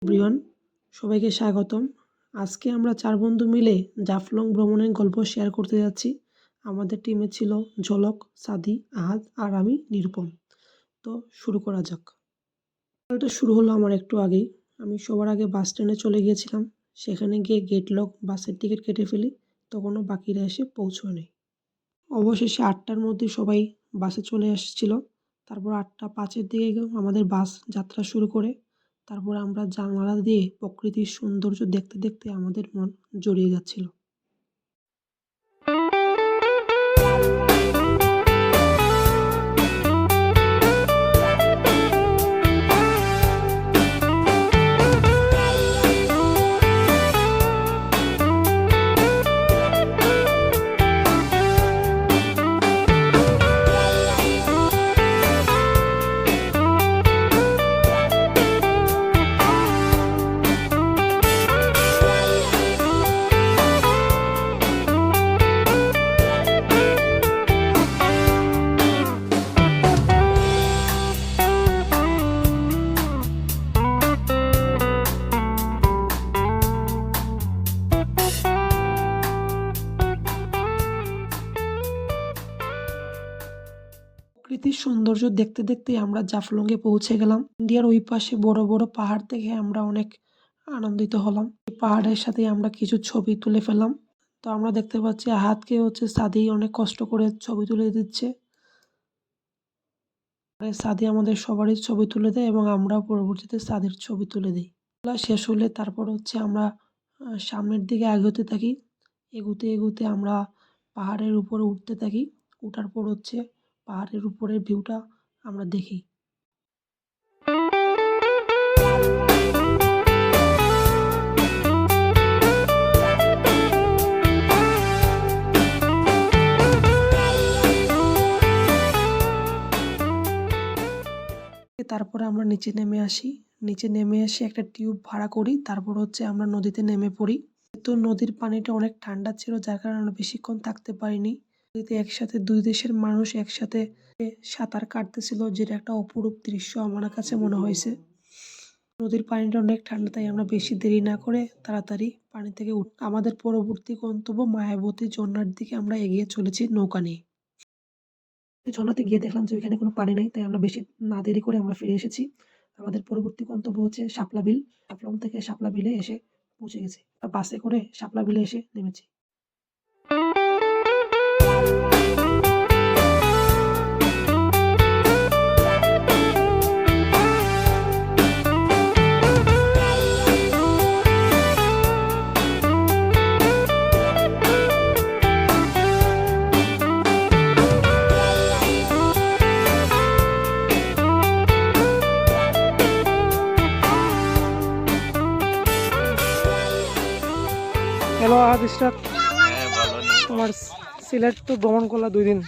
Everyone, সবাইকে স্বাগতম। আজকে আমরা 4 বন্ধু মিলে জাফলং ভ্রমণের গল্প শেয়ার করতে যাচ্ছি। আমাদের টিমে ছিল ঝলক, সাদি, আহাদ আর আমি নিরুপম। তো শুরু করা যাক। এটা শুরু হলো আমার একটু আগেই। আমি সবার আগে বাস স্ট্যান্ডে চলে গিয়েছিলাম। সেখানে গিয়ে গেট লক, বাসের টিকিট কেটে ফেলি। তখনও বাকিরা এসে পৌঁছয়নি। অবশেষে 8টার মধ্যে সবাই বাসে চলে এসেছিল। তারপর 8টা 5-এর দিকে আমাদের বাস যাত্রা শুরু করে। তারপর আমরা জানালা দিয়ে প্রকৃতির সৌন্দর্য দেখতে দেখতে আমাদের মন জড়িয়ে যাচ্ছিল। প্রকৃতির সৌন্দর্য দেখতে দেখতেই আমরা জাফলংয়ে পৌঁছে গেলাম। ইন্ডিয়ার ওই পাশে বড় বড় পাহাড় দেখে আমরা অনেক আনন্দিত হলাম। এই পাহাড়ের সাথে আমরা কিছু ছবি তুলে ফেললাম। তো আমরা দেখতে পাচ্ছি আহাদকে সাদি অনেক কষ্ট করে ছবি তুলে দিচ্ছে। সাদি আমাদের সবারই ছবি তুলে দেয় এবং আমরা পরবর্তীতে সাদির ছবি তুলে দিই। শেষ হলে তারপর আমরা সামনের দিকে এগোতে থাকি। এগুতে এগুতে আমরা পাহাড়ের উপরে উঠতে থাকি। উঠার পর পাহাড়ের উপরের ভিউটা আমরা দেখি। তারপরে আমরা নিচে নেমে আসি। নিচে নেমে এসে একটা টিউব ভাড়া করি। তারপর আমরা নদীতে নেমে পড়ি। তো নদীর পানিটা অনেক ঠান্ডা ছিল, যার কারণে আমরা বেশিক্ষণ থাকতে পারিনি। নদীতে একসাথে 2 দেশের মানুষ একসাথে সাঁতার কাটতেছিল, যেটা একটা অপরূপ দৃশ্য আমার কাছে মনে হয়েছে। নদীর পানিটা অনেক ঠান্ডা, তাই আমরা বেশি দেরি না করে তাড়াতাড়ি পানি থেকে আমাদের পরবর্তী গন্তব্য মায়াবতী ঝর্ণার দিকে আমরা এগিয়ে চলেছি নৌকা নিয়ে। ঝর্ণাতে গিয়ে দেখলাম যে ওইখানে কোনো পানি নেই, তাই আমরা বেশি না দেরি করে আমরা ফিরে এসেছি। আমাদের পরবর্তী গন্তব্য শাপলা বিল। জাফলং থেকে শাপলা বিলে এসে পৌঁছে গেছি। বাসে করে শাপলা বিলে এসে নেমেছি। হ্যালো আহাদ ইশরাক, তোমার সিলেট তো ভ্রমণ করলা 2 দিন।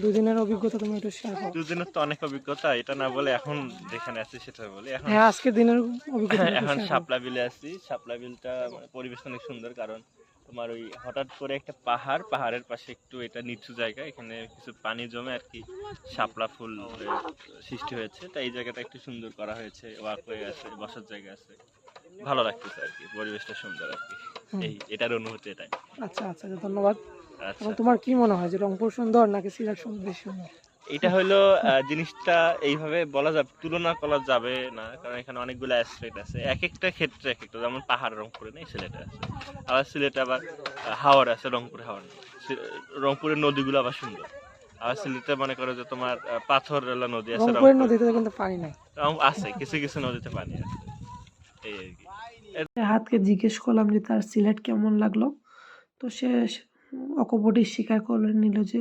2 দিনের অভিজ্ঞতা তুমি একটু শেয়ার করো। 2 দিনের তো অনেক অভিজ্ঞতা, এটা না বলে এখন যেখানে আছি সেটা বলি। এখন আজকের দিনের অভিজ্ঞতা। এখন শাপলা বিলে আছি। শাপলা বিলটা পরিবেশ অনেক সুন্দর, কারণ তোমার ওই হঠাৎ করে একটা পাহাড়ের পাশে একটু এটা নিচু জায়গা, এখানে কিছু পানি জমে আর কি শাপলা ফুল সৃষ্টি হয়েছে। তাই এই জায়গাটা একটু সুন্দর করা হয়েছে, ওয়াকওয়ে আছে, বসার জায়গা আছে, ভালো লাগতেছে আর কি, পরিবেশটা সুন্দর আর কি। এটার অনুভূতি এটাই। আচ্ছা, ধন্যবাদ। তোমার কি মনে হয় যে রংপুর সুন্দর নাকি সিলেট বেশি সুন্দর? এটা হলো জিনিসটা এইভাবে বলা যাবে, তুলনা করা যাবে না, কারণ এখানে অনেকগুলো অ্যাসপেক্ট আছে। এক একটা ক্ষেত্রে এক একটা, যেমন পাহাড় রংপুরে নেই, সিলেটে আছে। আবার সিলেটে আবার হাওর আছে, রংপুরে হাওর নেই। রংপুরের নদীগুলো আবার সুন্দর। আবার সিলেটে মনে করো যে তোমার পাথরওয়ালা নদী আছে, রংপুরের নদীতে কিন্তু পানি নাই। আছে কিছু কিছু নদীতে পানি আছে, এই আর কি। হাতকে জিজ্ঞেস করলাম যে তার সিলেট কেমন লাগলো। তো সে অকপটে স্বীকার করে নিল যে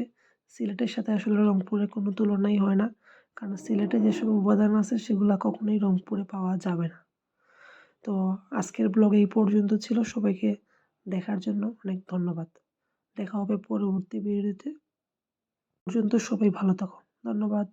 সিলেটের সাথে আসলে রংপুরের কোনো তুলনাই হয় না, কারণ সিলেটে যেসব উপাদান আছে সেগুলো কখনোই রংপুরে পাওয়া যাবে না। তো আজকের ব্লগ এই পর্যন্ত ছিল। সবাইকে দেখার জন্য অনেক ধন্যবাদ। দেখা হবে পরবর্তী ভিডিওতে। পর্যন্ত সবাই ভালো থাকো। ধন্যবাদ।